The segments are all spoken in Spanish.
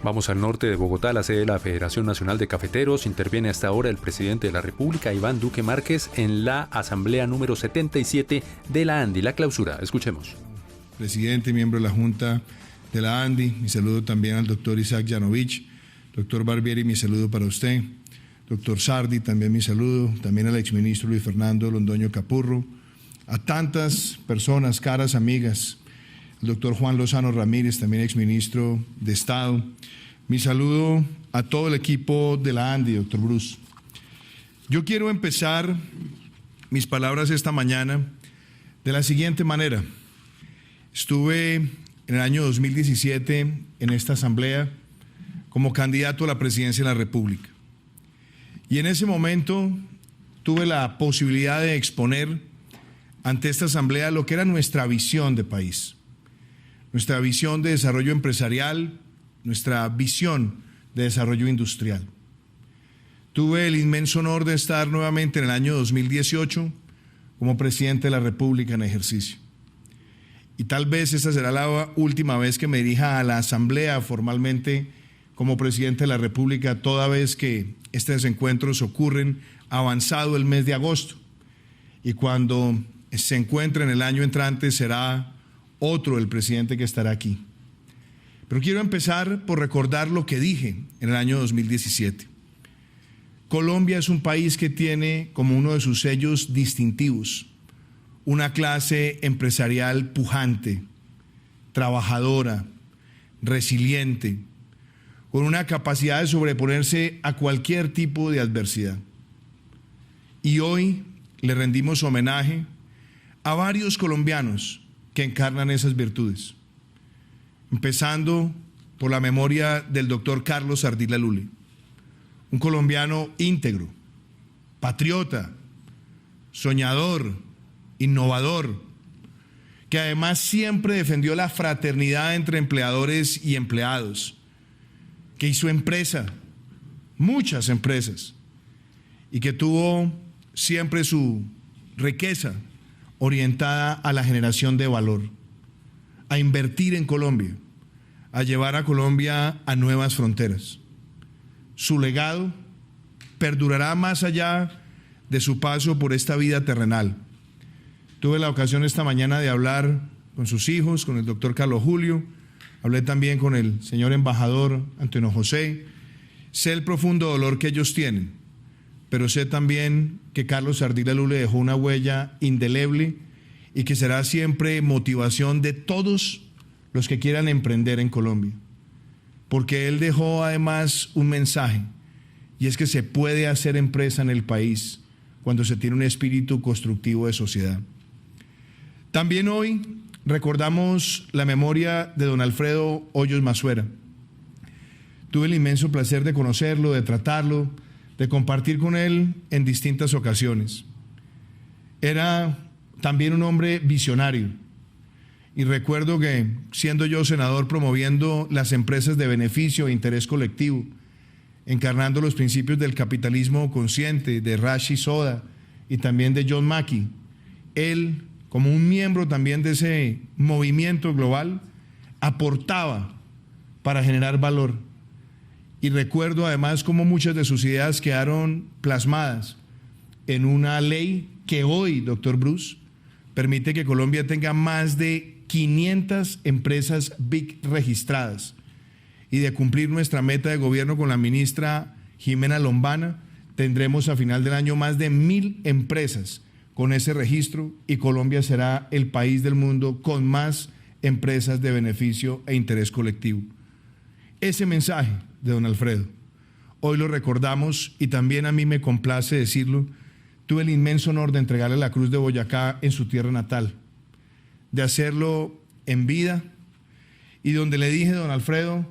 Vamos al norte de Bogotá, la sede de la Federación Nacional de Cafeteros. Interviene hasta ahora el presidente de la República, Iván Duque Márquez, en la asamblea número 77 de la ANDI, la clausura. Escuchemos. Presidente y miembro de la Junta de la ANDI, mi saludo también al doctor Isaac Yanovich, doctor Barbieri, mi saludo para usted, doctor Sardi, también mi saludo, también al exministro Luis Fernando Londoño Capurro, a tantas personas, caras amigas, el doctor Juan Lozano Ramírez, también exministro de Estado. Mi saludo a todo el equipo de la ANDI, doctor Bruce. Yo quiero empezar mis palabras esta mañana de la siguiente manera. Estuve en el año 2017 en esta asamblea como candidato a la presidencia de la República. Y en ese momento tuve la posibilidad de exponer ante esta asamblea lo que era nuestra visión de país. Nuestra visión de desarrollo empresarial, nuestra visión de desarrollo industrial. Tuve el inmenso honor de estar nuevamente en el año 2018 como presidente de la República en ejercicio. Y tal vez esta será la última vez que me dirija a la asamblea formalmente como presidente de la República, toda vez que estos encuentros ocurren avanzado el mes de agosto. Y cuando se encuentre en el año entrante será otro el presidente que estará aquí. Pero quiero empezar por recordar lo que dije en el año 2017. Colombia es un país que tiene como uno de sus sellos distintivos una clase empresarial pujante, trabajadora, resiliente, con una capacidad de sobreponerse a cualquier tipo de adversidad. Y hoy le rendimos homenaje a varios colombianos que encarnan esas virtudes, empezando por la memoria del doctor Carlos Ardila Lule, un colombiano íntegro, patriota, soñador, innovador, que además siempre defendió la fraternidad entre empleadores y empleados, que hizo empresa, muchas empresas, y que tuvo siempre su riqueza orientada a la generación de valor, a invertir en Colombia, a llevar a Colombia a nuevas fronteras. Su legado perdurará más allá de su paso por esta vida terrenal. Tuve la ocasión esta mañana de hablar con sus hijos, con el doctor Carlos Julio, hablé también con el señor embajador Antonio José. Sé el profundo dolor que ellos tienen, pero sé también que Carlos Ardila Lule dejó una huella indeleble y que será siempre motivación de todos los que quieran emprender en Colombia. Porque él dejó además un mensaje, y es que se puede hacer empresa en el país cuando se tiene un espíritu constructivo de sociedad. También hoy recordamos la memoria de don Alfredo Hoyos Massuera. Tuve el inmenso placer de conocerlo, de tratarlo, de compartir con él en distintas ocasiones. Era también un hombre visionario, y recuerdo que siendo yo senador promoviendo las empresas de beneficio e interés colectivo, encarnando los principios del capitalismo consciente de Rashi Soda y también de John Mackey, él, como un miembro también de ese movimiento global, aportaba para generar valor. Y recuerdo además cómo muchas de sus ideas quedaron plasmadas en una ley que hoy, doctor Bruce, permite que Colombia tenga más de 500 empresas BIC registradas. Y de cumplir nuestra meta de gobierno con la ministra Jimena Lombana, tendremos a final del año más de 1000 empresas con ese registro, y Colombia será el país del mundo con más empresas de beneficio e interés colectivo. Ese mensaje de don Alfredo, hoy lo recordamos, y también a mí me complace decirlo. Tuve el inmenso honor de entregarle la Cruz de Boyacá en su tierra natal, de hacerlo en vida, y donde le dije: don Alfredo,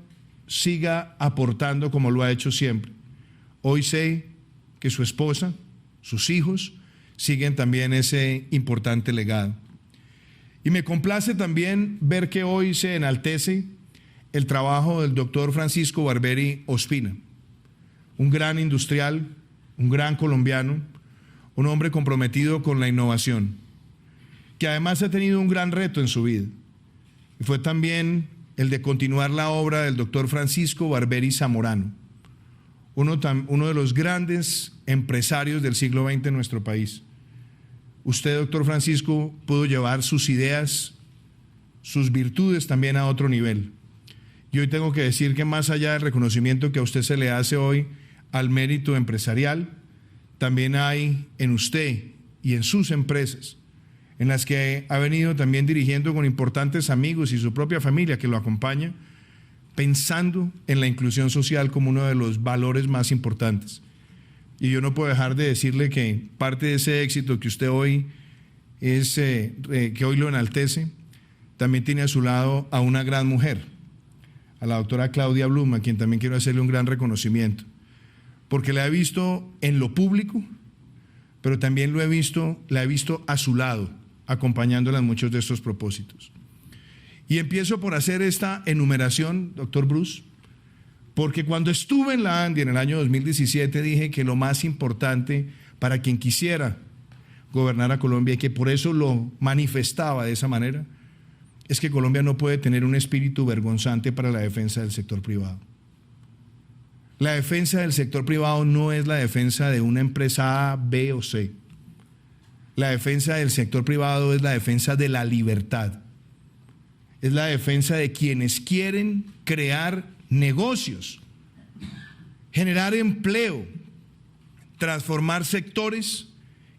siga aportando como lo ha hecho siempre. Hoy sé que su esposa, sus hijos, siguen también ese importante legado. Y me complace también ver que hoy se enaltece el trabajo del doctor Francisco Barbieri Ospina, un gran industrial, un gran colombiano, un hombre comprometido con la innovación, que además ha tenido un gran reto en su vida. Y fue también el de continuar la obra del doctor Francisco Barberi Zamorano, uno de los grandes empresarios del siglo XX en nuestro país. Usted, doctor Francisco, pudo llevar sus ideas, sus virtudes también a otro nivel. Y hoy tengo que decir que más allá del reconocimiento que a usted se le hace hoy al mérito empresarial, también hay en usted y en sus empresas, en las que ha venido también dirigiendo con importantes amigos y su propia familia que lo acompaña, pensando en la inclusión social como uno de los valores más importantes. Y yo no puedo dejar de decirle que parte de ese éxito que usted hoy que hoy lo enaltece, también tiene a su lado a una gran mujer, a la doctora Claudia Blum, a quien también quiero hacerle un gran reconocimiento, porque la he visto en lo público, pero también la he visto a su lado, acompañándola en muchos de estos propósitos. Y empiezo por hacer esta enumeración, doctor Bruce, porque cuando estuve en la ANDI en el año 2017 dije que lo más importante para quien quisiera gobernar a Colombia, y que por eso lo manifestaba de esa manera, es que Colombia no puede tener un espíritu vergonzante para la defensa del sector privado. La defensa del sector privado no es la defensa de una empresa A, B o C. La defensa del sector privado es la defensa de la libertad. Es la defensa de quienes quieren crear negocios, generar empleo, transformar sectores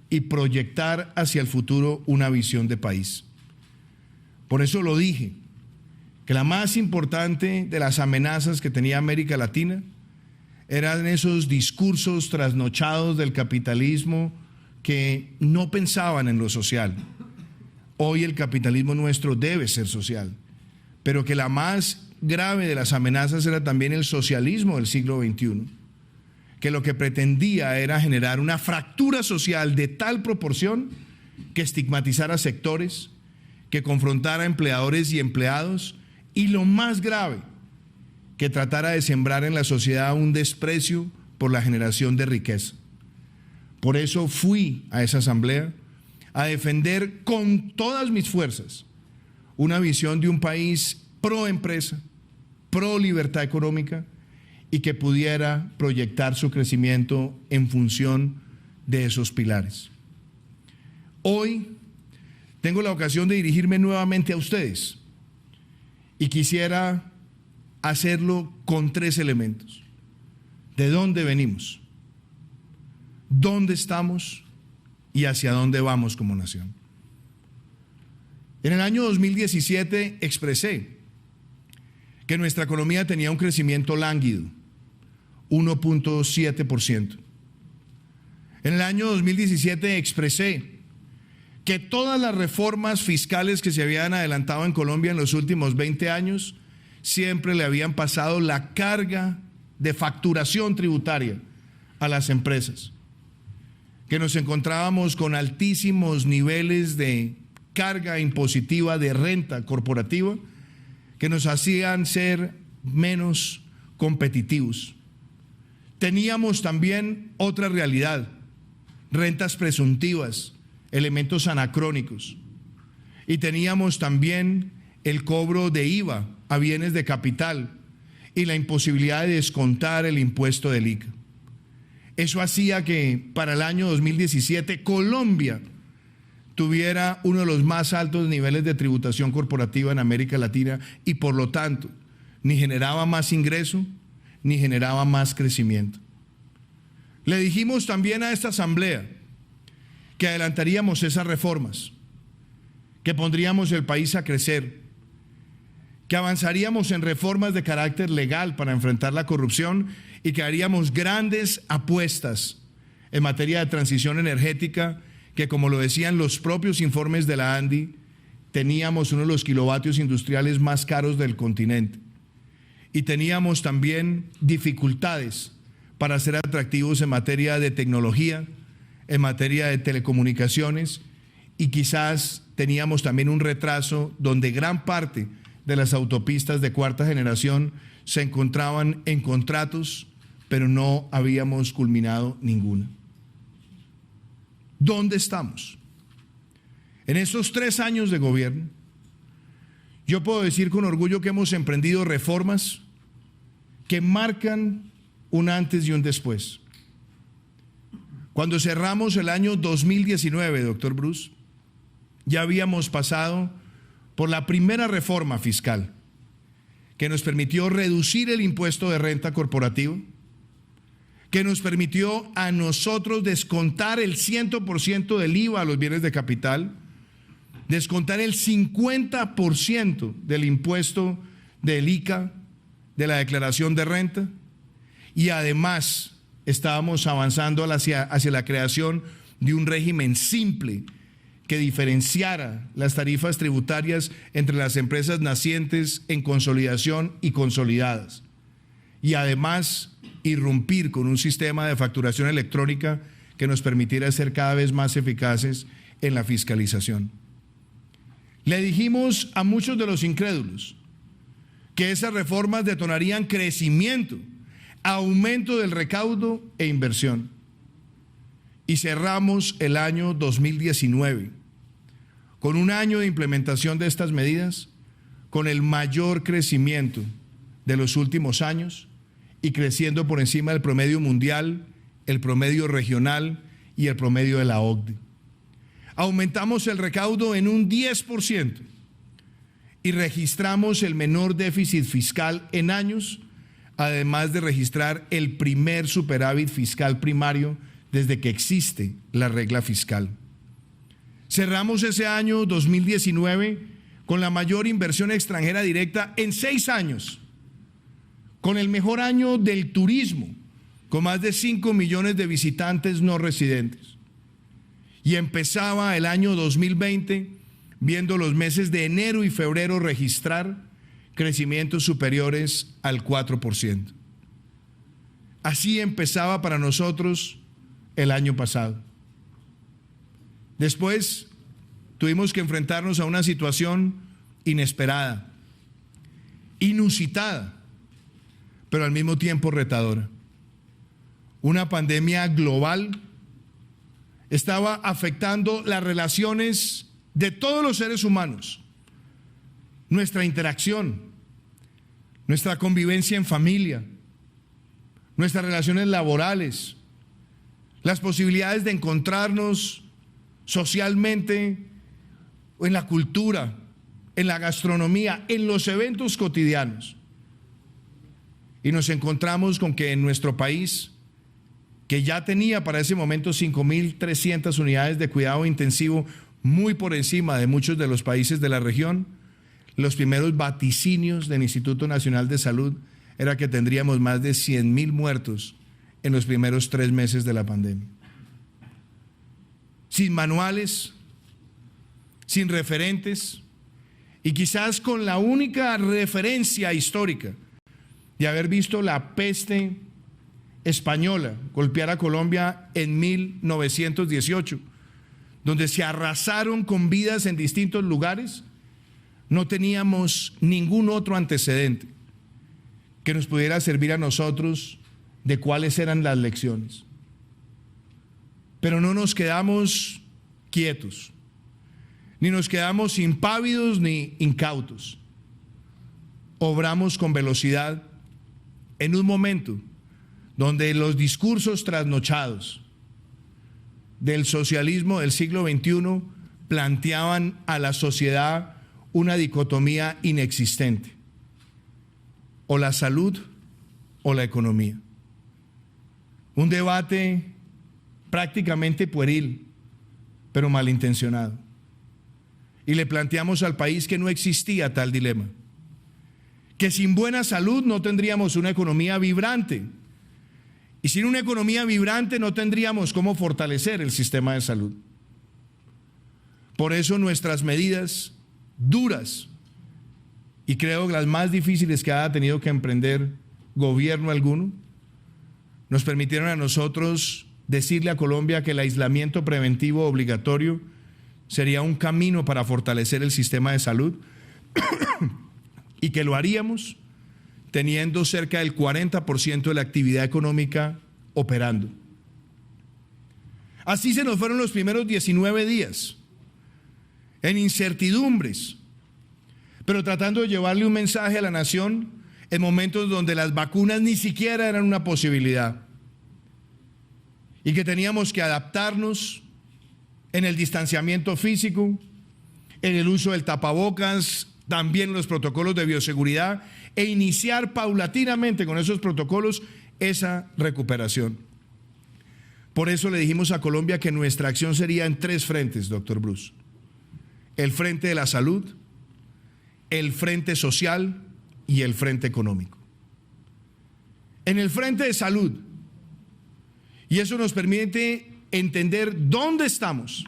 y proyectar hacia el futuro una visión de país. Por eso lo dije, que la más importante de las amenazas que tenía América Latina eran esos discursos trasnochados del capitalismo que no pensaban en lo social. Hoy el capitalismo nuestro debe ser social, pero que la más grave de las amenazas era también el socialismo del siglo XXI, que lo que pretendía era generar una fractura social de tal proporción que estigmatizara sectores, que confrontara a empleadores y empleados, y lo más grave, que tratara de sembrar en la sociedad un desprecio por la generación de riqueza. Por eso fui a esa asamblea a defender con todas mis fuerzas una visión de un país pro empresa, pro libertad económica, y que pudiera proyectar su crecimiento en función de esos pilares. Hoy tengo la ocasión de dirigirme nuevamente a ustedes y quisiera hacerlo con 3 elementos. ¿De dónde venimos? ¿Dónde estamos? ¿Y hacia dónde vamos como nación? En el año 2017 expresé que nuestra economía tenía un crecimiento lánguido, 1.7%. En el año 2017 expresé que todas las reformas fiscales que se habían adelantado en Colombia en los últimos 20 años siempre le habían pasado la carga de facturación tributaria a las empresas, que nos encontrábamos con altísimos niveles de carga impositiva de renta corporativa que nos hacían ser menos competitivos. Teníamos también otra realidad, rentas presuntivas, elementos anacrónicos, y teníamos también el cobro de IVA a bienes de capital y la imposibilidad de descontar el impuesto del ICA. Eso hacía que para el año 2017 Colombia tuviera uno de los más altos niveles de tributación corporativa en América Latina y por lo tanto ni generaba más ingreso ni generaba más crecimiento. Le dijimos también a esta asamblea que adelantaríamos esas reformas, que pondríamos el país a crecer, que avanzaríamos en reformas de carácter legal para enfrentar la corrupción y que haríamos grandes apuestas en materia de transición energética, que como lo decían los propios informes de la ANDI, teníamos uno de los kilovatios industriales más caros del continente y teníamos también dificultades para ser atractivos en materia de tecnología, en materia de telecomunicaciones, y quizás teníamos también un retraso donde gran parte de las autopistas de 4ª generación se encontraban en contratos, pero no habíamos culminado ninguna. ¿Dónde estamos? En estos 3 años de gobierno, Yo puedo decir con orgullo que hemos emprendido reformas que marcan un antes y un después. Cuando cerramos el año 2019, doctor Bruce, ya habíamos pasado por la primera reforma fiscal que nos permitió reducir el impuesto de renta corporativo, que nos permitió a nosotros descontar el 100% del IVA a los bienes de capital, descontar el 50% del impuesto del ICA, de la declaración de renta, y además estábamos avanzando hacia la creación de un régimen simple que diferenciara las tarifas tributarias entre las empresas nacientes en consolidación y consolidadas, y además irrumpir con un sistema de facturación electrónica que nos permitiera ser cada vez más eficaces en la fiscalización. Le dijimos a muchos de los incrédulos que esas reformas detonarían crecimiento, aumento del recaudo e inversión. Y cerramos el año 2019 con un año de implementación de estas medidas, con el mayor crecimiento de los últimos años y creciendo por encima del promedio mundial, el promedio regional y el promedio de la OCDE. Aumentamos el recaudo en un 10% y registramos el menor déficit fiscal en años, además de registrar el primer superávit fiscal primario desde que existe la regla fiscal. Cerramos ese año 2019 con la mayor inversión extranjera directa en 6 años, con el mejor año del turismo, con más de 5 millones de visitantes no residentes. Y empezaba el año 2020 viendo los meses de enero y febrero registrar crecimientos superiores al 4%. Así empezaba para nosotros el año pasado. Después tuvimos que enfrentarnos a una situación inesperada, inusitada, pero al mismo tiempo retadora. Una pandemia global estaba afectando las relaciones de todos los seres humanos, nuestra interacción, nuestra convivencia en familia, nuestras relaciones laborales, las posibilidades de encontrarnos socialmente, en la cultura, en la gastronomía, en los eventos cotidianos. Y nos encontramos con que en nuestro país, que ya tenía para ese momento 5.300 unidades de cuidado intensivo, muy por encima de muchos de los países de la región, los primeros vaticinios del Instituto Nacional de Salud era que tendríamos más de 100.000 muertos en los primeros 3 meses de la pandemia. Sin manuales, sin referentes y quizás con la única referencia histórica de haber visto la peste española golpear a Colombia en 1918, donde se arrasaron con vidas en distintos lugares, no teníamos ningún otro antecedente que nos pudiera servir a nosotros de cuáles eran las lecciones. Pero no nos quedamos quietos, ni nos quedamos impávidos ni incautos. Obramos con velocidad en un momento donde los discursos trasnochados del socialismo del siglo XXI planteaban a la sociedad una dicotomía inexistente: o la salud o la economía. Un debate prácticamente pueril, pero malintencionado. Y le planteamos al país que no existía tal dilema, que sin buena salud no tendríamos una economía vibrante, y sin una economía vibrante no tendríamos cómo fortalecer el sistema de salud. Por eso nuestras medidas duras, y creo que las más difíciles que haya tenido que emprender gobierno alguno, nos permitieron a nosotros decirle a Colombia que el aislamiento preventivo obligatorio sería un camino para fortalecer el sistema de salud y que lo haríamos teniendo cerca del 40% de la actividad económica operando. Así se nos fueron los primeros 19 días, en incertidumbres, pero tratando de llevarle un mensaje a la nación en momentos donde las vacunas ni siquiera eran una posibilidad y que teníamos que adaptarnos en el distanciamiento físico, en el uso del tapabocas, también los protocolos de bioseguridad, e iniciar paulatinamente con esos protocolos esa recuperación. Por eso le dijimos a Colombia que nuestra acción sería en 3 frentes, doctor Bruce: el frente de la salud, el frente social y el frente económico. En el frente de salud, y eso nos permite entender dónde estamos.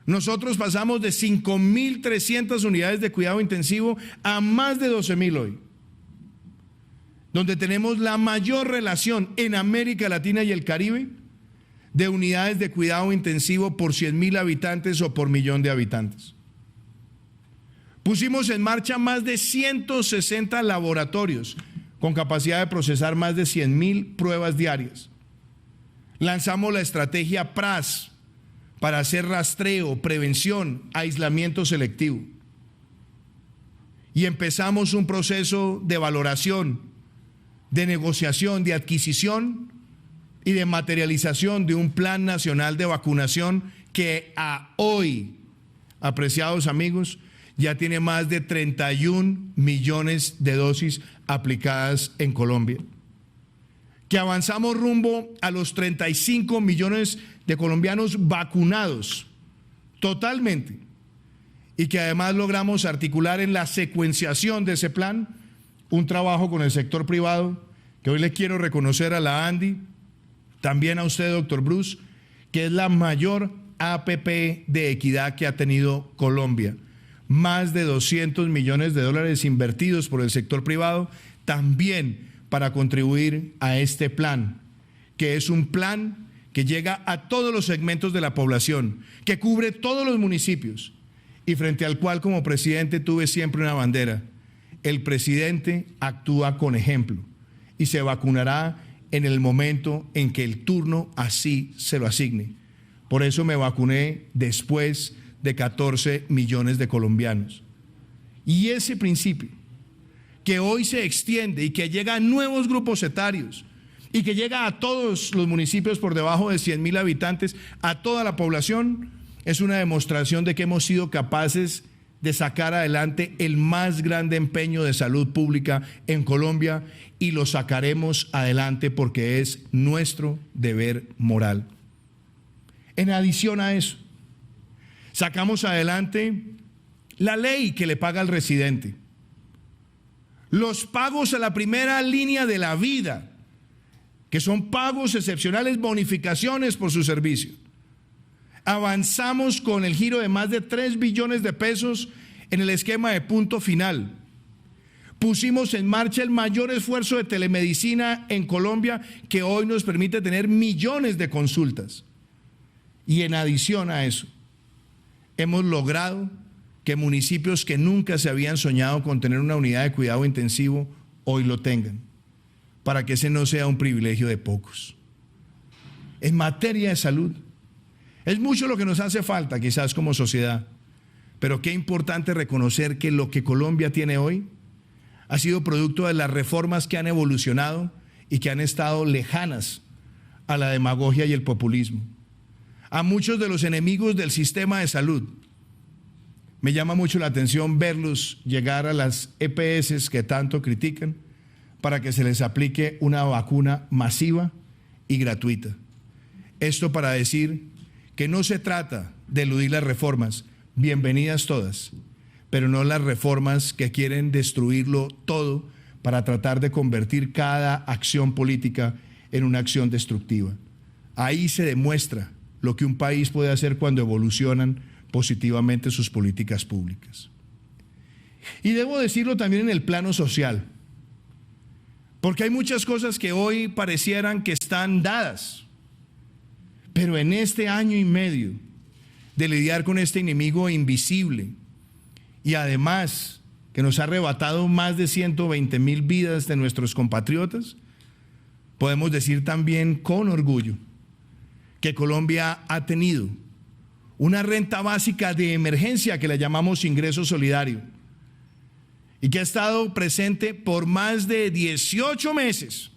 Nosotros pasamos de 5.300 unidades de cuidado intensivo a más de 12.000 hoy, donde tenemos la mayor relación en América Latina y el Caribe de unidades de cuidado intensivo por 100.000 habitantes o por millón de habitantes. Pusimos en marcha más de 160 laboratorios con capacidad de procesar más de 100.000 pruebas diarias. Lanzamos la estrategia PRAS para hacer rastreo, prevención, aislamiento selectivo. Y empezamos un proceso de valoración, de negociación, de adquisición y de materialización de un plan nacional de vacunación que a hoy, apreciados amigos, ya tiene más de 31 millones de dosis aplicadas en Colombia. Que avanzamos rumbo a los 35 millones de colombianos vacunados totalmente, y que además logramos articular en la secuenciación de ese plan un trabajo con el sector privado, que hoy le quiero reconocer a la ANDI, también a usted, doctor Bruce, que es la mayor APP de equidad que ha tenido Colombia. Más de 200 millones de dólares invertidos por el sector privado, también para contribuir a este plan, que es un plan que llega a todos los segmentos de la población, que cubre todos los municipios, y frente al cual como presidente tuve siempre una bandera: el presidente actúa con ejemplo y se vacunará en el momento en que el turno así se lo asigne. Por eso me vacuné después de 14 millones de colombianos. Y ese principio, que hoy se extiende y que llega a nuevos grupos etarios y que llega a todos los municipios por debajo de 100.000 habitantes, a toda la población, es una demostración de que hemos sido capaces de sacar adelante el más grande empeño de salud pública en Colombia, y lo sacaremos adelante porque es nuestro deber moral. En adición a eso, sacamos adelante la ley que le paga al residente, los pagos a la primera línea de la vida, que son pagos excepcionales, bonificaciones por su servicio. Avanzamos con el giro de más de 3 billones de pesos en el esquema de punto final. Pusimos en marcha el mayor esfuerzo de telemedicina en Colombia, que hoy nos permite tener millones de consultas. Y en adición a eso, hemos logrado que municipios que nunca se habían soñado con tener una unidad de cuidado intensivo hoy lo tengan, para que ese no sea un privilegio de pocos. En materia de salud, es mucho lo que nos hace falta quizás como sociedad, pero qué importante reconocer que lo que Colombia tiene hoy ha sido producto de las reformas que han evolucionado y que han estado lejanas a la demagogia y el populismo. A muchos de los enemigos del sistema de salud me llama mucho la atención verlos llegar a las EPS que tanto critican para que se les aplique una vacuna masiva y gratuita. Esto para decir que no se trata de eludir las reformas, bienvenidas todas, pero no las reformas que quieren destruirlo todo para tratar de convertir cada acción política en una acción destructiva. Ahí se demuestra lo que un país puede hacer cuando evolucionan positivamente sus políticas públicas. Y debo decirlo también en el plano social, porque hay muchas cosas que hoy parecieran que están dadas, pero en este año y medio de lidiar con este enemigo invisible, y además que nos ha arrebatado más de 120,000 vidas de nuestros compatriotas, podemos decir también con orgullo que Colombia ha tenido una renta básica de emergencia que la llamamos ingreso solidario y que ha estado presente por más de 18 meses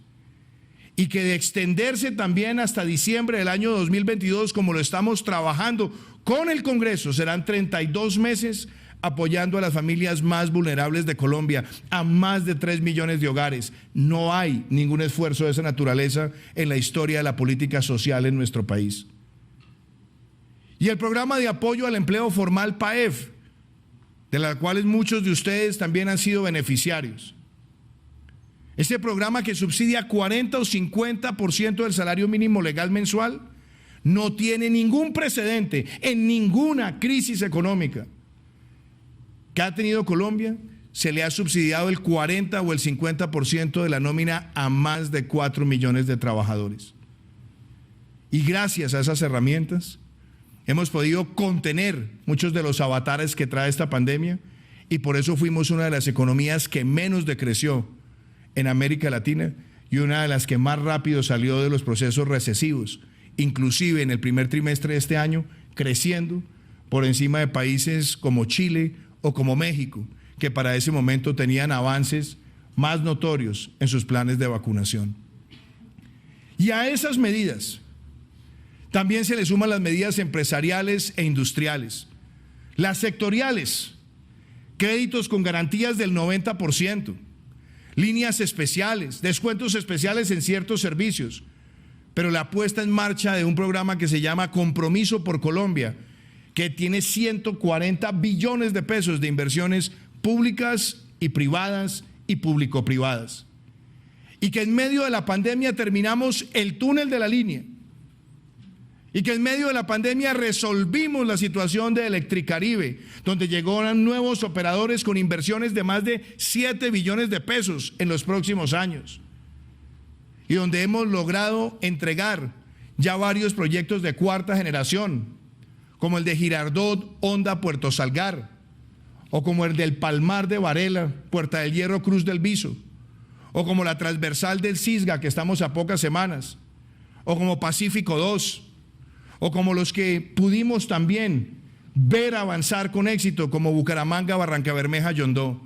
y que de extenderse también hasta diciembre del año 2022, como lo estamos trabajando con el Congreso, serán 32 meses apoyando a las familias más vulnerables de Colombia, a más de 3 millones de hogares. No hay ningún esfuerzo de esa naturaleza en la historia de la política social en nuestro país. Y el programa de apoyo al empleo formal PAEF, de la cual muchos de ustedes también han sido beneficiarios. Este programa que subsidia 40 o 50% del salario mínimo legal mensual no tiene ningún precedente en ninguna crisis económica que ha tenido Colombia. Se le ha subsidiado el 40 o el 50% de la nómina a más de 4 millones de trabajadores. Y gracias a esas herramientas hemos podido contener muchos de los avatares que trae esta pandemia y por eso fuimos una de las economías que menos decreció en América Latina y una de las que más rápido salió de los procesos recesivos, inclusive en el primer trimestre de este año, creciendo por encima de países como Chile o como México, que para ese momento tenían avances más notorios en sus planes de vacunación. Y a esas medidas también se le suman las medidas empresariales e industriales, las sectoriales, créditos con garantías del 90%, líneas especiales, descuentos especiales en ciertos servicios, pero la puesta en marcha de un programa que se llama Compromiso por Colombia, que tiene 140 billones de pesos de inversiones públicas y privadas y público-privadas. Y que en medio de la pandemia terminamos el túnel de la línea. Y que en medio de la pandemia resolvimos la situación de Electricaribe, donde llegaron nuevos operadores con inversiones de más de 7 billones de pesos en los próximos años. Y donde hemos logrado entregar ya varios proyectos de cuarta generación, como el de Girardot, Honda, Puerto Salgar, o como el del Palmar de Varela, Puerta del Hierro, Cruz del Viso, o como la transversal del Cisga, que estamos a pocas semanas, o como Pacífico 2, o como los que pudimos también ver avanzar con éxito, como Bucaramanga, Barrancabermeja, Yondó.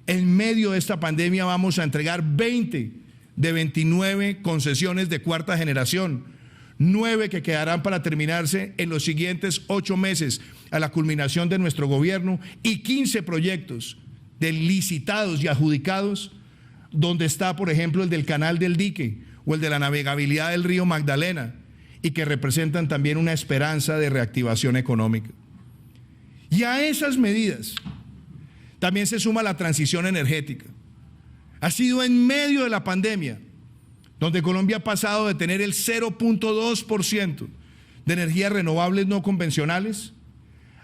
En medio de esta pandemia vamos a entregar 20 de 29 concesiones de cuarta generación, 9 que quedarán para terminarse en los siguientes 8 meses a la culminación de nuestro gobierno y 15 proyectos de licitados y adjudicados, donde está, por ejemplo, el del Canal del Dique o el de la navegabilidad del río Magdalena, y que representan también una esperanza de reactivación económica. Y a esas medidas también se suma la transición energética. Ha sido en medio de la pandemia donde Colombia ha pasado de tener el 0.2% de energías renovables no convencionales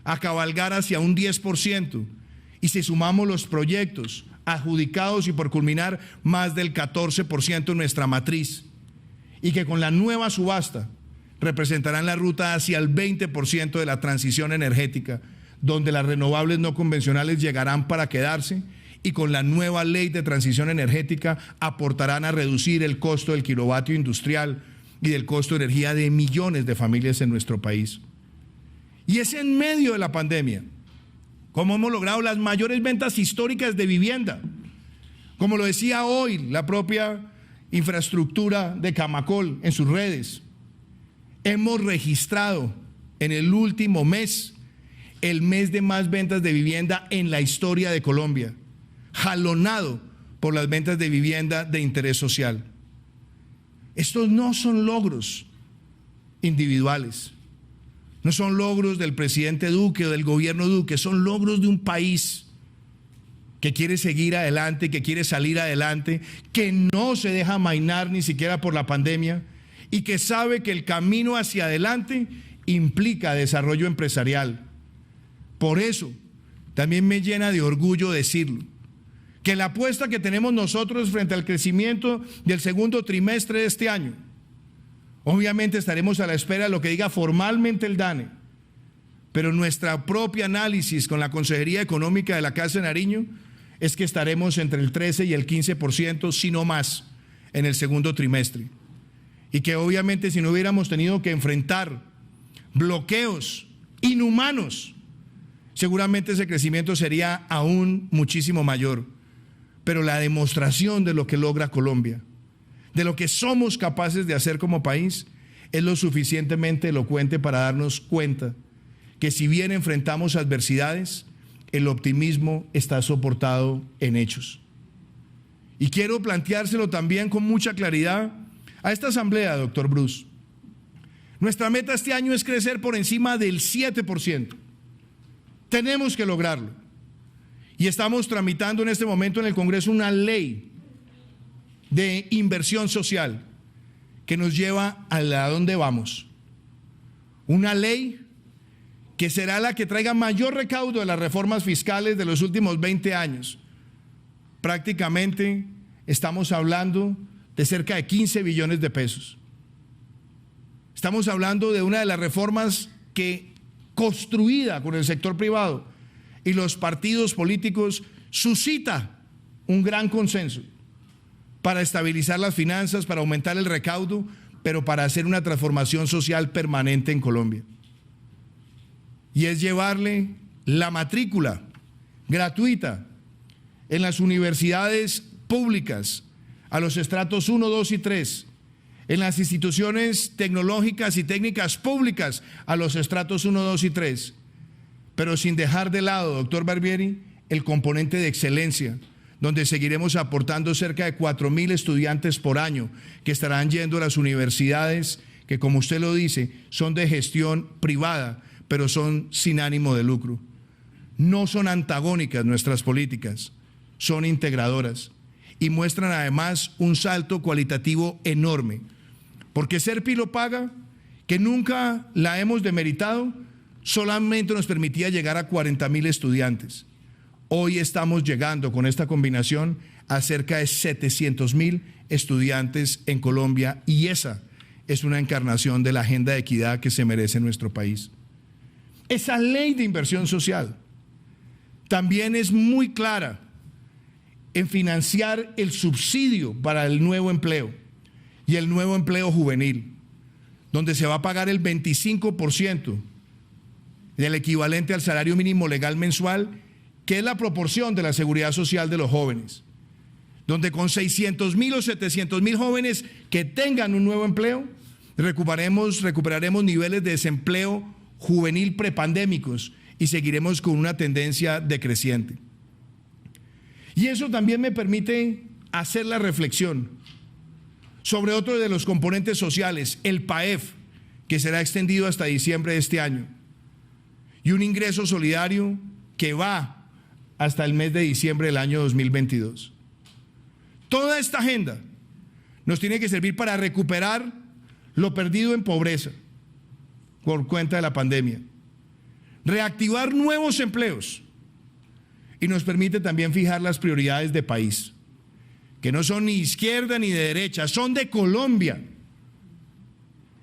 a cabalgar hacia un 10%, y si sumamos los proyectos adjudicados y por culminar, más del 14% en nuestra matriz, y que con la nueva subasta representarán la ruta hacia el 20% de la transición energética, donde las renovables no convencionales llegarán para quedarse y con la nueva ley de transición energética aportarán a reducir el costo del kilovatio industrial y del costo de energía de millones de familias en nuestro país. Y es en medio de la pandemia como hemos logrado las mayores ventas históricas de vivienda, como lo decía hoy la propia infraestructura de Camacol en sus redes. Hemos registrado en el último mes el mes de más ventas de vivienda en la historia de Colombia, jalonado por las ventas de vivienda de interés social. Estos no son logros individuales, no son logros del presidente Duque o del gobierno Duque, son logros de un país que quiere seguir adelante, que quiere salir adelante, que no se deja amainar ni siquiera por la pandemia, y que sabe que el camino hacia adelante implica desarrollo empresarial. Por eso, también me llena de orgullo decirlo, que la apuesta que tenemos nosotros frente al crecimiento del segundo trimestre de este año, obviamente estaremos a la espera de lo que diga formalmente el DANE, pero nuestra propia análisis con la Consejería Económica de la Casa de Nariño es que estaremos entre el 13 y el 15%, si no más, en el segundo trimestre. Y que obviamente si no hubiéramos tenido que enfrentar bloqueos inhumanos, seguramente ese crecimiento sería aún muchísimo mayor. Pero la demostración de lo que logra Colombia, de lo que somos capaces de hacer como país, es lo suficientemente elocuente para darnos cuenta que si bien enfrentamos adversidades, el optimismo está soportado en hechos. Y quiero planteárselo también con mucha claridad a esta asamblea, doctor Bruce. Nuestra meta este año es crecer por encima del 7%. Tenemos que lograrlo. Y estamos tramitando en este momento en el Congreso una ley de inversión social que nos lleva a dónde vamos. Una ley que será la que traiga mayor recaudo de las reformas fiscales de los últimos 20 años. Prácticamente estamos hablando de cerca de 15 billones de pesos. Estamos hablando de una de las reformas que, construida con el sector privado y los partidos políticos, suscita un gran consenso para estabilizar las finanzas, para aumentar el recaudo, pero para hacer una transformación social permanente en Colombia. Y es llevarle la matrícula gratuita en las universidades públicas a los estratos 1, 2 y 3, en las instituciones tecnológicas y técnicas públicas a los estratos 1, 2 y 3, pero sin dejar de lado, doctor Barbieri, el componente de excelencia, donde seguiremos aportando cerca de 4.000 estudiantes por año que estarán yendo a las universidades que, como usted lo dice, son de gestión privada, pero son sin ánimo de lucro. No son antagónicas nuestras políticas, son integradoras y muestran además un salto cualitativo enorme, porque ser Pilo Paga, que nunca la hemos demeritado, solamente nos permitía llegar a 40.000 estudiantes. Hoy estamos llegando con esta combinación a cerca de 700.000 estudiantes en Colombia, y esa es una encarnación de la agenda de equidad que se merece nuestro país. Esa ley de inversión social también es muy clara en financiar el subsidio para el nuevo empleo y el nuevo empleo juvenil, donde se va a pagar el 25% del equivalente al salario mínimo legal mensual, que es la proporción de la seguridad social de los jóvenes, donde con 600.000 o 700.000 jóvenes que tengan un nuevo empleo, recuperaremos niveles de desempleo juvenil prepandémicos y seguiremos con una tendencia decreciente. Y eso también me permite hacer la reflexión sobre otro de los componentes sociales, el PAEF, que será extendido hasta diciembre de este año, y un ingreso solidario que va hasta el mes de diciembre del año 2022. Toda esta agenda nos tiene que servir para recuperar lo perdido en pobreza por cuenta de la pandemia, reactivar nuevos empleos, y nos permite también fijar las prioridades de país, que no son ni izquierda ni de derecha, son de Colombia,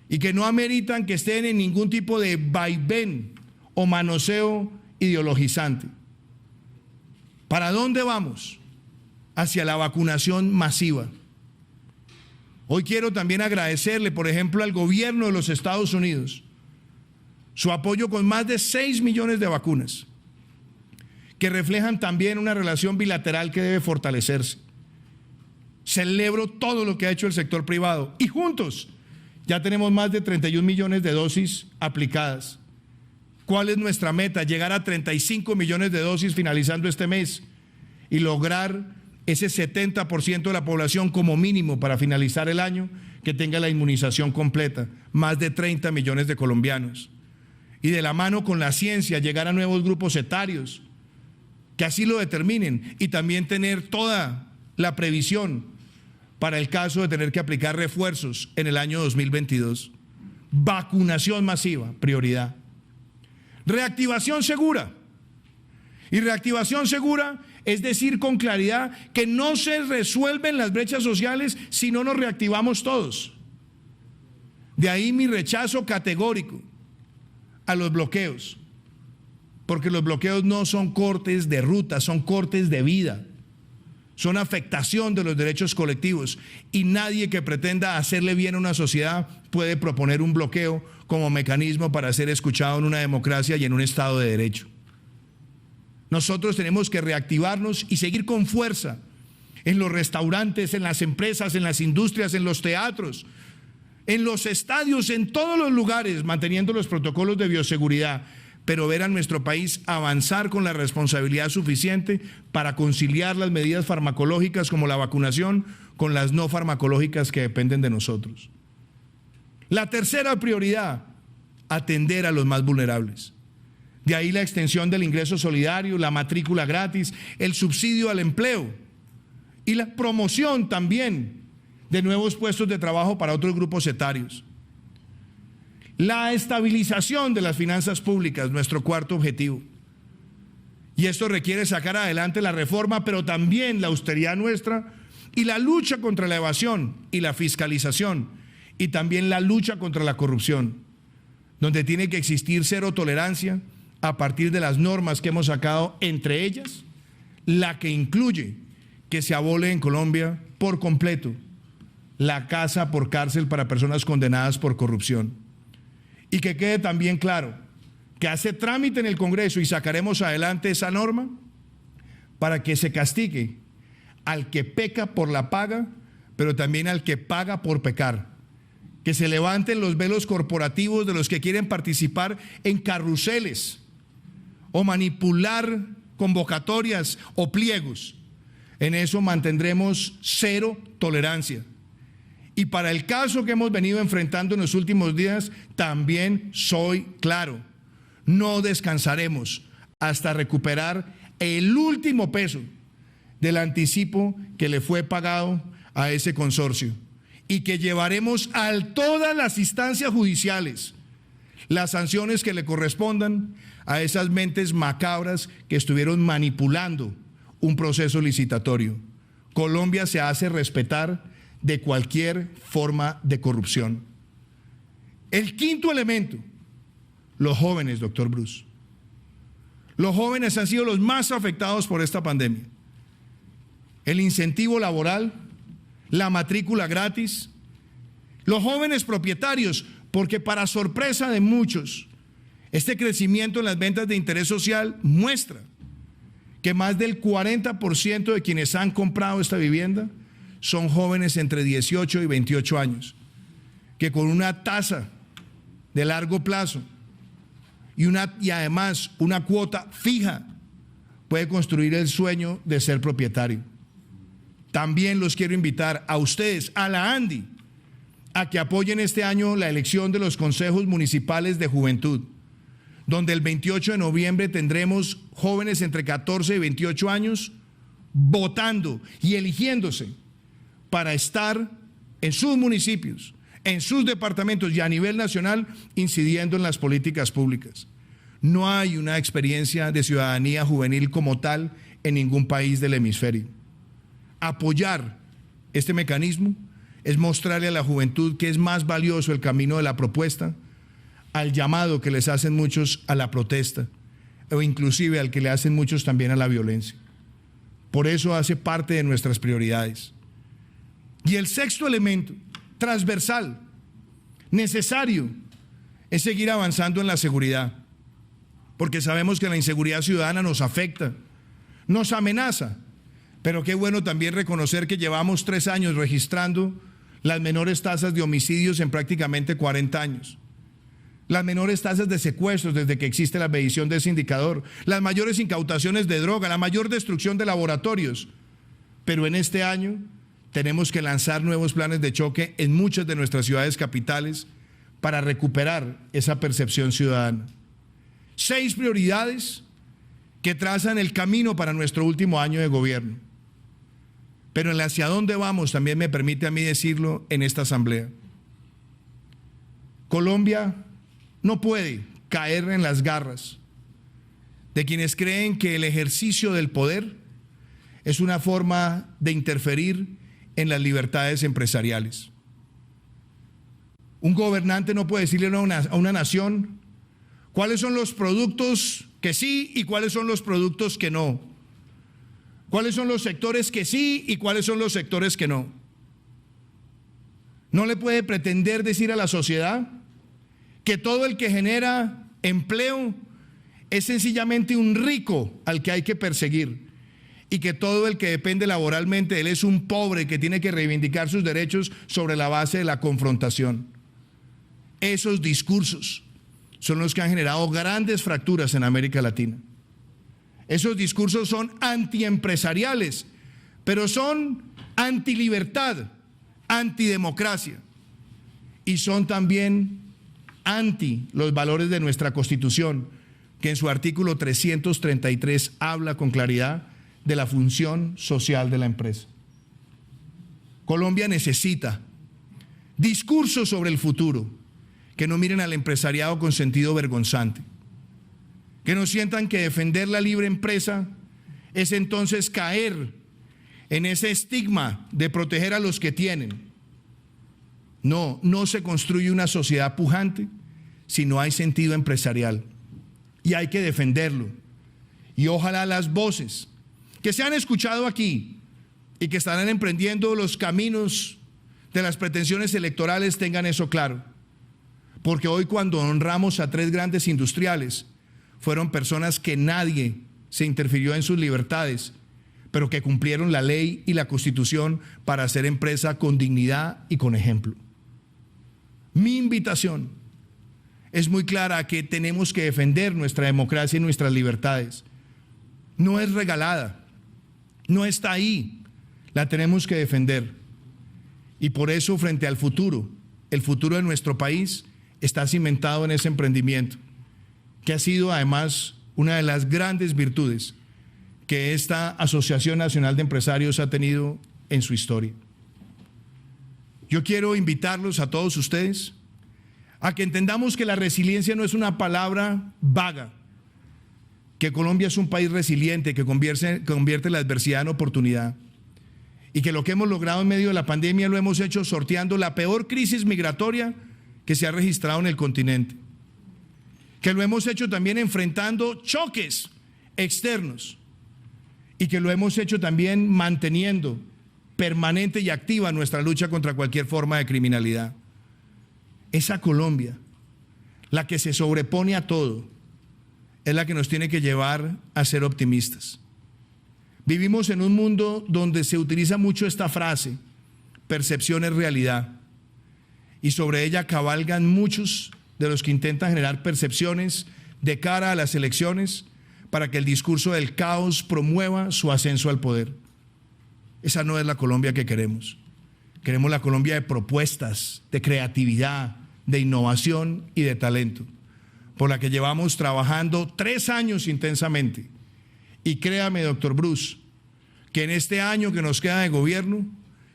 y que no ameritan que estén en ningún tipo de vaivén o manoseo ideologizante. ¿Para dónde vamos? Hacia la vacunación masiva. Hoy quiero también agradecerle, por ejemplo, al gobierno de los Estados Unidos su apoyo con más de 6 millones de vacunas, que reflejan también una relación bilateral que debe fortalecerse. Celebro todo lo que ha hecho el sector privado y juntos ya tenemos más de 31 millones de dosis aplicadas. ¿Cuál es nuestra meta? Llegar a 35 millones de dosis finalizando este mes y lograr ese 70% de la población como mínimo para finalizar el año que tenga la inmunización completa, más de 30 millones de colombianos. Y de la mano con la ciencia llegar a nuevos grupos etarios que así lo determinen, y también tener toda la previsión para el caso de tener que aplicar refuerzos en el año 2022. Vacunación masiva, prioridad. Reactivación segura. Y reactivación segura es decir con claridad que no se resuelven las brechas sociales si no nos reactivamos todos. De ahí mi rechazo categórico a los bloqueos, porque los bloqueos no son cortes de ruta, son cortes de vida, son afectación de los derechos colectivos, y nadie que pretenda hacerle bien a una sociedad puede proponer un bloqueo como mecanismo para ser escuchado en una democracia y en un Estado de Derecho. Nosotros tenemos que reactivarnos y seguir con fuerza en los restaurantes, en las empresas, en las industrias, en los teatros, en los estadios, en todos los lugares, manteniendo los protocolos de bioseguridad, pero ver a nuestro país avanzar con la responsabilidad suficiente para conciliar las medidas farmacológicas como la vacunación con las no farmacológicas que dependen de nosotros. La tercera prioridad, atender a los más vulnerables. De ahí la extensión del ingreso solidario, la matrícula gratis, el subsidio al empleo y la promoción también de nuevos puestos de trabajo para otros grupos etarios. La estabilización de las finanzas públicas, nuestro cuarto objetivo. Y esto requiere sacar adelante la reforma, pero también la austeridad nuestra y la lucha contra la evasión y la fiscalización y también la lucha contra la corrupción, donde tiene que existir cero tolerancia a partir de las normas que hemos sacado, entre ellas la que incluye que se abole en Colombia por completo la casa por cárcel para personas condenadas por corrupción. Y que quede también claro que hace trámite en el Congreso y sacaremos adelante esa norma para que se castigue al que peca por la paga, pero también al que paga por pecar. Que se levanten los velos corporativos de los que quieren participar en carruseles o manipular convocatorias o pliegos. En eso mantendremos cero tolerancia. Y para el caso que hemos venido enfrentando en los últimos días, también soy claro, no descansaremos hasta recuperar el último peso del anticipo que le fue pagado a ese consorcio y que llevaremos a todas las instancias judiciales las sanciones que le correspondan a esas mentes macabras que estuvieron manipulando un proceso licitatorio. Colombia se hace respetar de cualquier forma de corrupción. El quinto elemento, los jóvenes, doctor Bruce. Los jóvenes han sido los más afectados por esta pandemia. El incentivo laboral, la matrícula gratis, los jóvenes propietarios, porque para sorpresa de muchos, este crecimiento en las ventas de interés social muestra que más del 40% de quienes han comprado esta vivienda son jóvenes entre 18 y 28 años, que con una tasa de largo plazo y además una cuota fija puede construir el sueño de ser propietario. También los quiero invitar a ustedes, a la ANDI, a que apoyen este año la elección de los consejos municipales de juventud, donde el 28 de noviembre tendremos jóvenes entre 14 y 28 años votando y eligiéndose para estar en sus municipios, en sus departamentos y a nivel nacional incidiendo en las políticas públicas. No hay una experiencia de ciudadanía juvenil como tal en ningún país del hemisferio. Apoyar este mecanismo es mostrarle a la juventud que es más valioso el camino de la propuesta al llamado que les hacen muchos a la protesta o inclusive al que le hacen muchos también a la violencia. Por eso hace parte de nuestras prioridades. Y el sexto elemento, transversal, necesario, es seguir avanzando en la seguridad, porque sabemos que la inseguridad ciudadana nos afecta, nos amenaza, pero qué bueno también reconocer que llevamos 3 años registrando las menores tasas de homicidios en prácticamente 40 años, las menores tasas de secuestros desde que existe la medición de ese indicador, las mayores incautaciones de droga, la mayor destrucción de laboratorios, pero en este año tenemos que lanzar nuevos planes de choque en muchas de nuestras ciudades capitales para recuperar esa percepción ciudadana. 6 prioridades que trazan el camino para nuestro último año de gobierno. Pero el hacia dónde vamos también me permite a mí decirlo en esta asamblea. Colombia no puede caer en las garras de quienes creen que el ejercicio del poder es una forma de interferir en las libertades empresariales. Un gobernante no puede decirle a una nación cuáles son los productos que sí y cuáles son los productos que no. Cuáles son los sectores que sí y cuáles son los sectores que no. No le puede pretender decir a la sociedad que todo el que genera empleo es sencillamente un rico al que hay que perseguir y que todo el que depende laboralmente de él es un pobre que tiene que reivindicar sus derechos sobre la base de la confrontación. Esos discursos son los que han generado grandes fracturas en América Latina. Esos discursos son antiempresariales, pero son antilibertad, antidemocracia, y son también anti los valores de nuestra Constitución, que en su artículo 333 habla con claridad de la función social de la empresa. Colombia necesita discursos sobre el futuro que no miren al empresariado con sentido vergonzante, que no sientan que defender la libre empresa es entonces caer en ese estigma de proteger a los que tienen. No se construye una sociedad pujante si no hay sentido empresarial, y hay que defenderlo. Y ojalá las voces que se han escuchado aquí y que estarán emprendiendo los caminos de las pretensiones electorales tengan eso claro, porque hoy, cuando honramos a 3 grandes industriales, fueron personas que nadie se interfirió en sus libertades, pero que cumplieron la ley y la Constitución para hacer empresa con dignidad y con ejemplo. Mi invitación es muy clara, que tenemos que defender nuestra democracia y nuestras libertades. No es regalada, no está ahí, la tenemos que defender. Y por eso, frente al futuro, el futuro de nuestro país está cimentado en ese emprendimiento, que ha sido además una de las grandes virtudes que esta Asociación Nacional de Empresarios ha tenido en su historia. Yo quiero invitarlos a todos ustedes a que entendamos que la resiliencia no es una palabra vaga, que Colombia es un país resiliente, que convierte la adversidad en oportunidad, y que lo que hemos logrado en medio de la pandemia lo hemos hecho sorteando la peor crisis migratoria que se ha registrado en el continente, que lo hemos hecho también enfrentando choques externos, y que lo hemos hecho también manteniendo permanente y activa nuestra lucha contra cualquier forma de criminalidad. Esa Colombia, la que se sobrepone a todo, es la que nos tiene que llevar a ser optimistas. Vivimos en un mundo donde se utiliza mucho esta frase, percepción es realidad, y sobre ella cabalgan muchos de los que intentan generar percepciones de cara a las elecciones para que el discurso del caos promueva su ascenso al poder. Esa no es la Colombia que queremos. Queremos la Colombia de propuestas, de creatividad, de innovación y de talento, por la que llevamos trabajando 3 años intensamente. Y créame, doctor Bruce, que en este año que nos queda de gobierno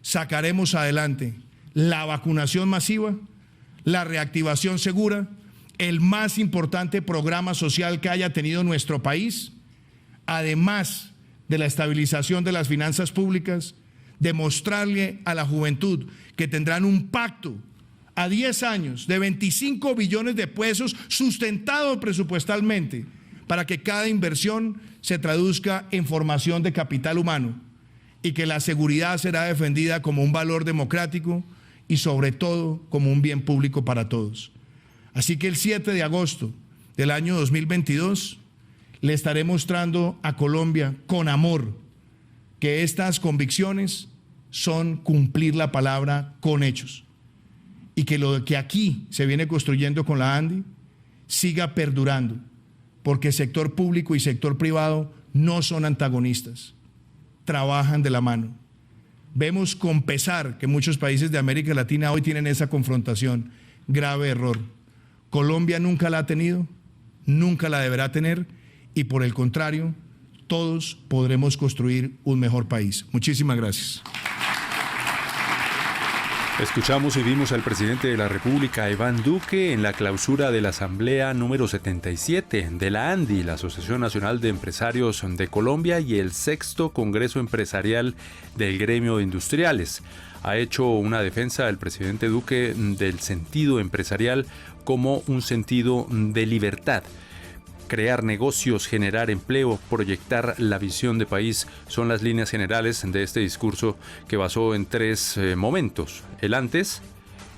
sacaremos adelante la vacunación masiva, la reactivación segura, el más importante programa social que haya tenido nuestro país, además de la estabilización de las finanzas públicas, demostrarle a la juventud que tendrán un pacto a 10 años de 25 billones de pesos sustentado presupuestalmente para que cada inversión se traduzca en formación de capital humano, y que la seguridad será defendida como un valor democrático y sobre todo como un bien público para todos. Así que el 7 de agosto del año 2022 le estaré mostrando a Colombia con amor que estas convicciones son cumplir la palabra con hechos, y que lo que aquí se viene construyendo con la ANDI siga perdurando, porque sector público y sector privado no son antagonistas, trabajan de la mano. Vemos con pesar que muchos países de América Latina hoy tienen esa confrontación, grave error. Colombia nunca la ha tenido, nunca la deberá tener, y por el contrario, todos podremos construir un mejor país. Muchísimas gracias. Escuchamos y vimos al presidente de la República, Iván Duque, en la clausura de la Asamblea número 77 de la ANDI, la Asociación Nacional de Empresarios de Colombia, y el 6º Congreso Empresarial del Gremio de Industriales. Ha hecho una defensa del presidente Duque del sentido empresarial como un sentido de libertad. Crear negocios, generar empleo, proyectar la visión de país son las líneas generales de este discurso, que basó en 3 momentos: el antes,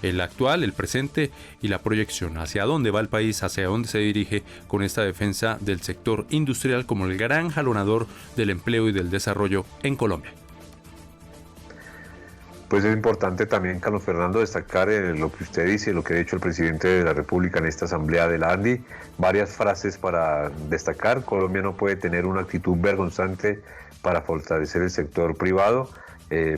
el actual, el presente y la proyección. ¿Hacia dónde va el país? ¿Hacia dónde se dirige con esta defensa del sector industrial como el gran jalonador del empleo y del desarrollo en Colombia? Pues es importante también, Carlos Fernando, destacar lo que usted dice, lo que ha dicho el presidente de la República en esta asamblea de la ANDI. Varias frases para destacar. Colombia no puede tener una actitud vergonzante para fortalecer el sector privado,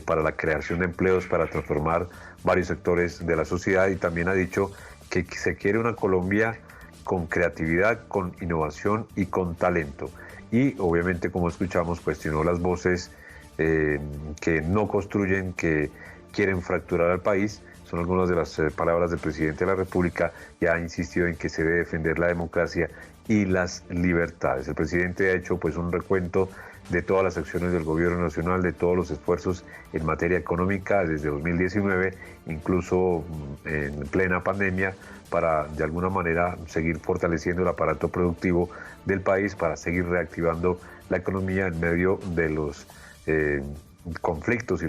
para la creación de empleos, para transformar varios sectores de la sociedad, y también ha dicho que se quiere una Colombia con creatividad, con innovación y con talento. Y obviamente, como escuchamos, cuestionó las voces que no construyen, que quieren fracturar al país. Son algunas de las palabras del presidente de la República, y ha insistido en que se debe defender la democracia y las libertades. El presidente ha hecho pues un recuento de todas las acciones del gobierno nacional, de todos los esfuerzos en materia económica desde 2019, incluso en plena pandemia, para de alguna manera seguir fortaleciendo el aparato productivo del país, para seguir reactivando la economía en medio de los conflictos y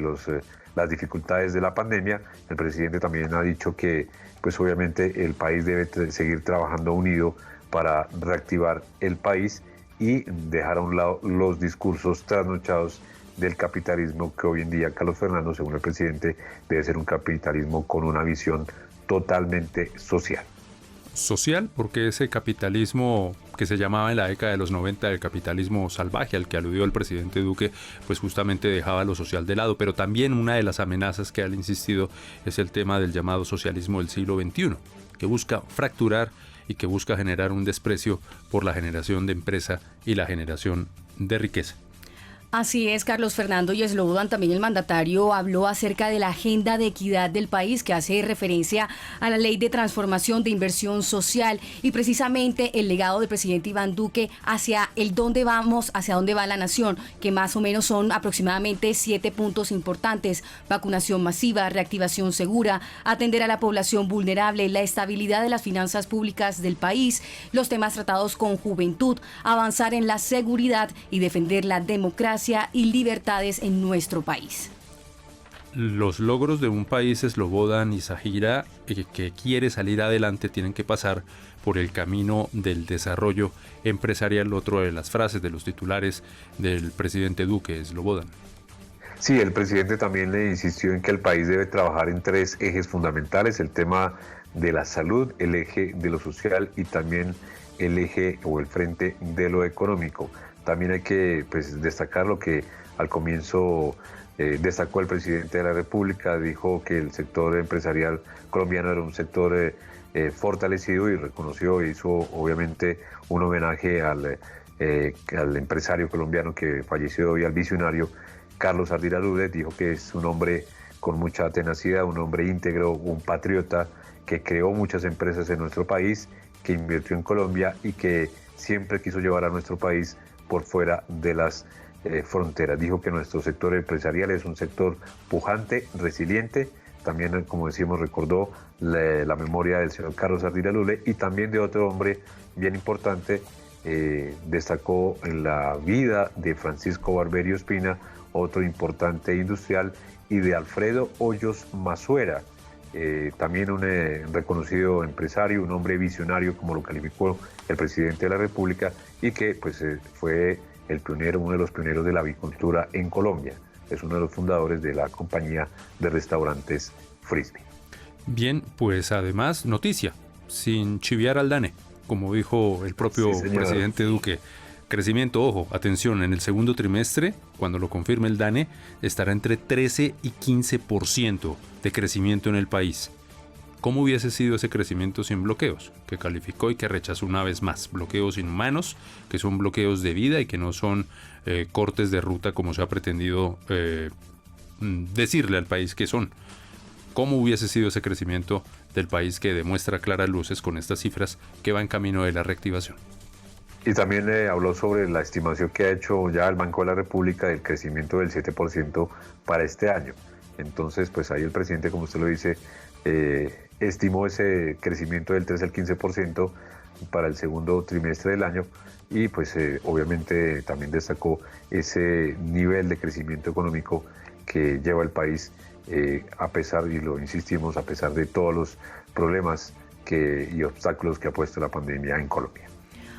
las dificultades de la pandemia. El presidente también ha dicho que pues obviamente el país debe seguir trabajando unido para reactivar el país y dejar a un lado los discursos trasnochados del capitalismo, que hoy en día, Carlos Fernando, según el presidente, debe ser un capitalismo con una visión totalmente social. Social, porque ese capitalismo que se llamaba en la década de los 90 el capitalismo salvaje, al que aludió el presidente Duque, pues justamente dejaba lo social de lado. Pero también una de las amenazas que ha insistido es el tema del llamado socialismo del siglo XXI, que busca fracturar y que busca generar un desprecio por la generación de empresa y la generación de riqueza. Así es, Carlos Fernando, y Slobodan, también el mandatario habló acerca de la agenda de equidad del país, que hace referencia a la ley de transformación de inversión social y precisamente el legado del presidente Iván Duque hacia el dónde vamos, hacia dónde va la nación, que más o menos son aproximadamente 7 puntos importantes: vacunación masiva, reactivación segura, atender a la población vulnerable, la estabilidad de las finanzas públicas del país, los temas tratados con juventud, avanzar en la seguridad y defender la democracia y libertades en nuestro país. Los logros de un país, Slobodan y Zahira, que quiere salir adelante, tienen que pasar por el camino del desarrollo empresarial. Otra de las frases de los titulares del presidente Duque, Slobodan. Sí, el presidente también le insistió en que el país debe trabajar en 3 ejes fundamentales: el tema de la salud, el eje de lo social y también el eje o el frente de lo económico. También hay que destacar lo que al comienzo destacó el presidente de la República. Dijo que el sector empresarial colombiano era un sector fortalecido, y reconoció e hizo obviamente un homenaje al empresario colombiano que falleció hoy, al visionario Carlos Ardila Lule. Dijo que es un hombre con mucha tenacidad, un hombre íntegro, un patriota, que creó muchas empresas en nuestro país, que invirtió en Colombia y que siempre quiso llevar a nuestro país por fuera de las fronteras. Dijo que nuestro sector empresarial es un sector pujante, resiliente. También, como decíamos, recordó la memoria del señor Carlos Ardila Lule, y también de otro hombre bien importante. Destacó en la vida de Francisco Barberio Espina, otro importante industrial, y de Alfredo Hoyos Mazuera, también un reconocido empresario, un hombre visionario, como lo calificó el presidente de la República, y que fue el pionero, uno de los pioneros de la avicultura en Colombia. Es uno de los fundadores de la compañía de restaurantes Frisbee. Bien, pues además, noticia, sin chiviar al DANE, como dijo el propio presidente Duque. Crecimiento, ojo, atención, en el segundo trimestre, cuando lo confirme el DANE, estará entre 13 y 15% de crecimiento en el país. ¿Cómo hubiese sido ese crecimiento sin bloqueos? Que calificó y que rechazó una vez más. Bloqueos inhumanos, que son bloqueos de vida y que no son cortes de ruta como se ha pretendido decirle al país que son. ¿Cómo hubiese sido ese crecimiento del país que demuestra claras luces con estas cifras que va en camino de la reactivación? Y también habló sobre la estimación que ha hecho ya el Banco de la República del crecimiento del 7% para este año. Entonces, pues ahí el presidente, como usted lo dice, estimó ese crecimiento del 13 al 15% para el segundo trimestre del año, y pues obviamente también destacó ese nivel de crecimiento económico que lleva el país a pesar, y lo insistimos, a pesar de todos los problemas y obstáculos que ha puesto la pandemia en Colombia.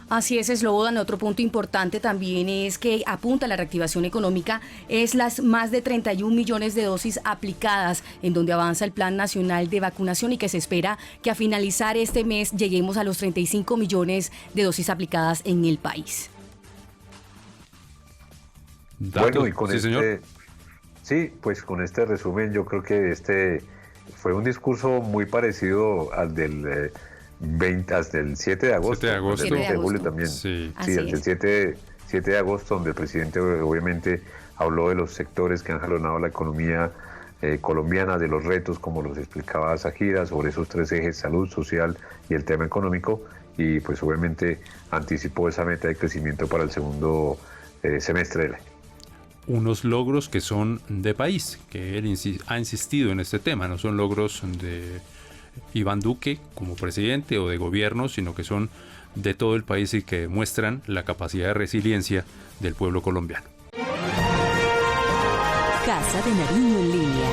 Así es, Slobodan. Otro punto importante también es que apunta a la reactivación económica es las más de 31 millones de dosis aplicadas, en donde avanza el Plan Nacional de Vacunación y que se espera que a finalizar este mes lleguemos a los 35 millones de dosis aplicadas en el país. Bueno, y con pues con este resumen yo creo que fue un discurso muy parecido al del 7 de agosto. 7 de agosto. El 20 de julio también. Sí, el del 7 de agosto, donde el presidente obviamente habló de los sectores que han jalonado la economía colombiana, de los retos, como los explicaba Zahira, sobre esos 3 ejes: salud, social y el tema económico, y pues obviamente anticipó esa meta de crecimiento para el segundo semestre del año. Unos logros que son de país, que él ha insistido en este tema, no son logros de Iván Duque como presidente o de gobierno, sino que son de todo el país y que muestran la capacidad de resiliencia del pueblo colombiano. Casa de Nariño en línea.